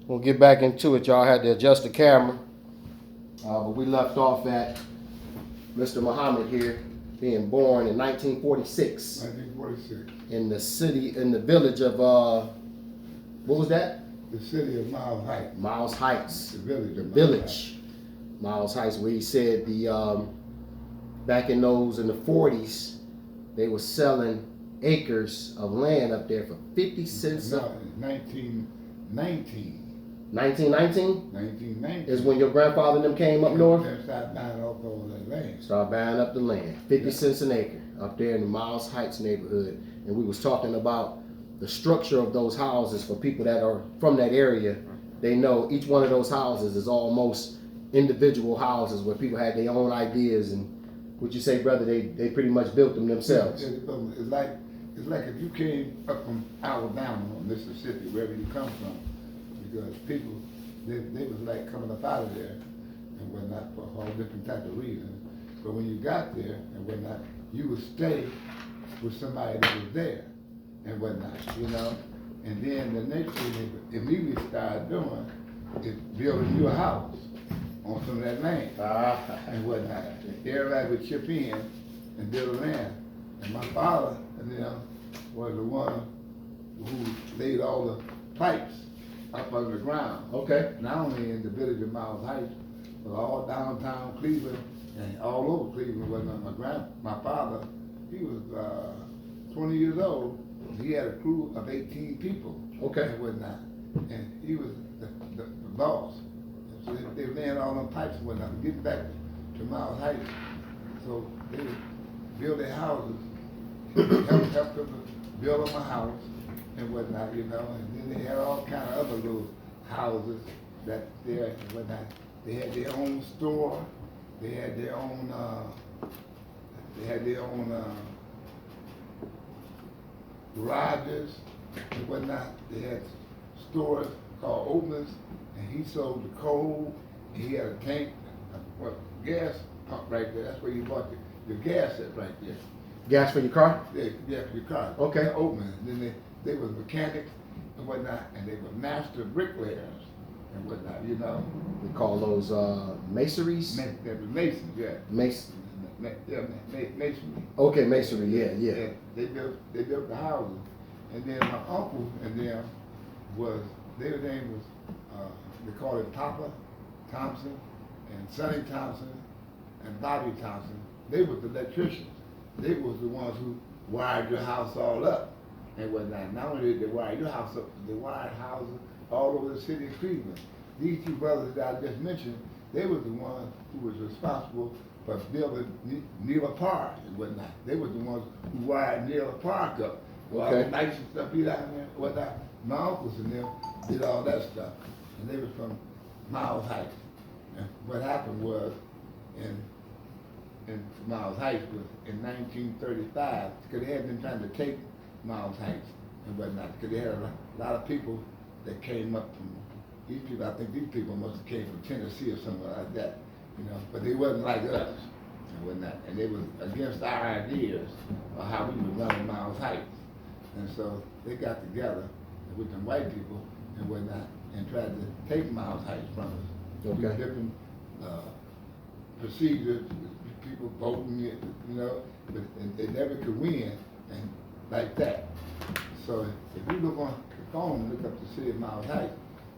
We'll get back into it. Y'all had to adjust the camera. But we left off at Mr. Muhammad here being born in 1946. 1946. In the city, in the village of, what was that? The city of Miles Heights. Miles Heights. The village. The of village. Miles Heights, where he said back in the 40s, they were selling acres of land up there for 50 cents. No, 1919. 1919 1919 is when your grandfather and them came up north? They started buying off all that land. Started buying up the land. 50 cents an acre up there in the Miles Heights neighborhood. And we was talking about the structure of those houses for people that are from that area. They know each one of those houses is almost individual houses where people had their own ideas, and what you say, brother, they pretty much built them themselves. Yeah, it's like if you came up from Alabama or Mississippi, wherever you come from, because people they was like coming up out of there and whatnot for all different type of reasons. But when you got there and whatnot, you would stay with somebody that was there and whatnot, you know. And then the next thing they immediately started doing is building you a house on some of that land and whatnot. Everybody would chip in and build the land. And my father and them was the one who laid all the pipes up under the ground. Okay. Not only in the village of Miles Heights, but all downtown Cleveland and all over Cleveland. My father, he was 20 years old. He had a crew of 18 people. Okay. And whatnot. And he was the boss. So they were laying all them pipes and whatnot. Getting back to Miles Heights. So they would build their houses, help them build them a house and whatnot, you know. And then they had all kind of other little houses that there and whatnot. They had their own store. They had their own. Garages and whatnot. They had stores called Openers, and he sold the coal. And he had a tank, gas pump right there. That's where you bought your gas at right there. Gas for your car? Yeah, for your car. Okay. Openers. And then they was mechanics and whatnot, and they were master bricklayers and whatnot. You know. We call those masonries? They were masons, yeah. Masonry. Okay, masonry, yeah. They built the houses, and then my uncle and them their name was they called it Papa Thompson and Sonny Thompson and Bobby Thompson. They was the electricians. They was the ones who wired your house all up and whatnot. Not only did they wire your house up, they wired houses all over the city of Cleveland. These two brothers that I just mentioned, they was the ones who was responsible for building Neela Park and whatnot. They were the ones who wired Neela Park up. Well, all the nights and stuff be down there, whatnot. My uncles and them did all that stuff. And they was from Miles Heights. And what happened was in Miles Heights was in 1935, because they had been trying to take Miles Heights and whatnot, because they had a lot of people that came up from these people. I think these people must have came from Tennessee or somewhere like that. You know, but they wasn't like us and whatnot, and they was against our ideas of how we would run Miles Heights. And so they got together with them white people and whatnot and tried to take Miles Heights from us. Okay. Different procedures, people voting, you know, but they never could win and like that. So if you look on the phone and look up the city of Miles Heights,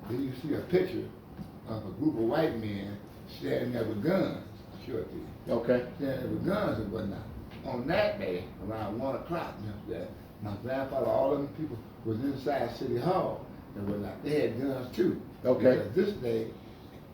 then you see a picture of a group of white men standing there with guns, sure to you. Okay. Standing there with guns and whatnot. On that day, around 1 o'clock, you know, my grandfather, all of them people was inside City Hall and whatnot. They had guns too. Okay. Because this day,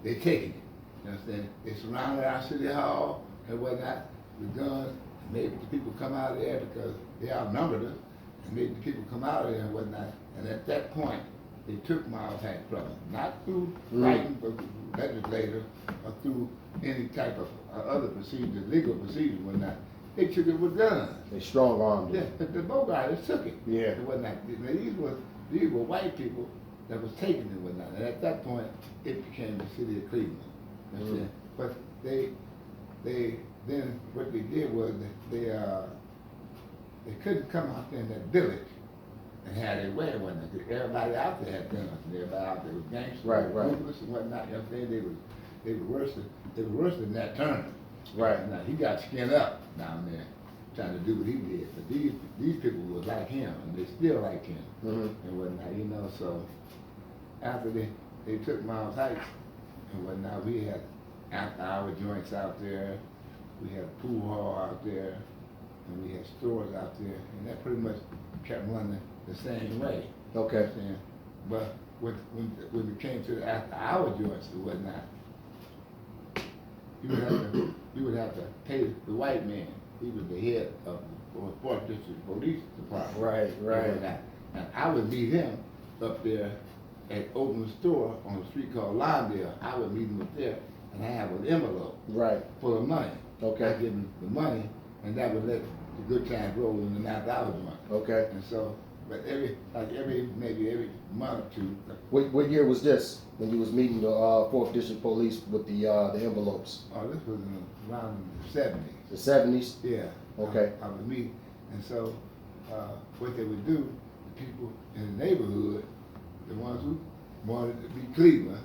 they taking it. You understand? They surrounded our City Hall and whatnot with guns, and made the people come out of there because they outnumbered us, and made the people come out of there and whatnot. And at that point, they took Miles Heights from us, not through fighting for legislators or through any type of other procedure, legal procedure, whatnot. They took it with guns. They strong armed Yeah, it. but the Bogarts took it. Yeah. And whatnot. These were white people that was taking it and whatnot. And at that point, it became the city of Cleveland. You know what I'm saying? But they then what they did was they couldn't come out there in that village and had their way when everybody out there had guns, and everybody out there was gangsters, Right, right. ruthless and whatnot. You know what I'm saying? They were worse than Nat Turner. Right. Now he got skinned up down there, trying to do what he did. But these people was like him, and they still like him Mm-hmm. and whatnot. You know, so after they took Miles Heights and whatnot, we had after hour joints out there, we had a pool hall out there, and we had stores out there, and that pretty much kept running the same way. Okay. You know what I'm saying? But when it came to the after hour joints and whatnot, you would have to pay the white man. He was the head of the 4th District Police Department. Right, right. And whatnot. And I would meet him up there at opening store on a street called Lawndale. I would meet him up there, and I have an envelope Right. full of money. Okay. I give him the money, and that would let the good times roll in the after hour joint. Okay. And so, but maybe every month or two. What year was this when you was meeting the 4th District Police with the envelopes? Oh, this was around the 70s. The 70s? Yeah. Okay. I would meet, and so what they would do, the people in the neighborhood, the ones who wanted to be Cleveland,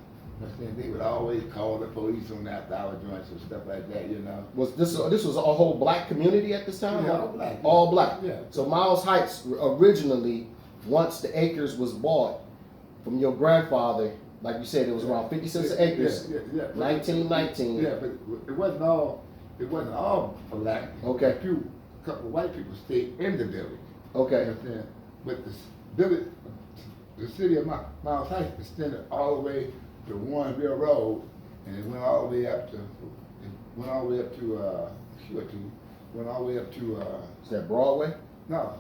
they would always call the police on after hour joints and stuff like that, you know. Was this was a whole black community at this time? Yeah, all black. All black. Yeah. So Miles Heights originally, once the acres was bought from your grandfather, like you said, it was around 50 cents an acres. Yeah. 1919. Yeah, but it wasn't all black. Okay. A couple of white people stayed in the village. Okay. You understand? But the village, the city of Miles Heights extended all the way to Warrenville Road, and it went all the way up to, Is that Broadway? no,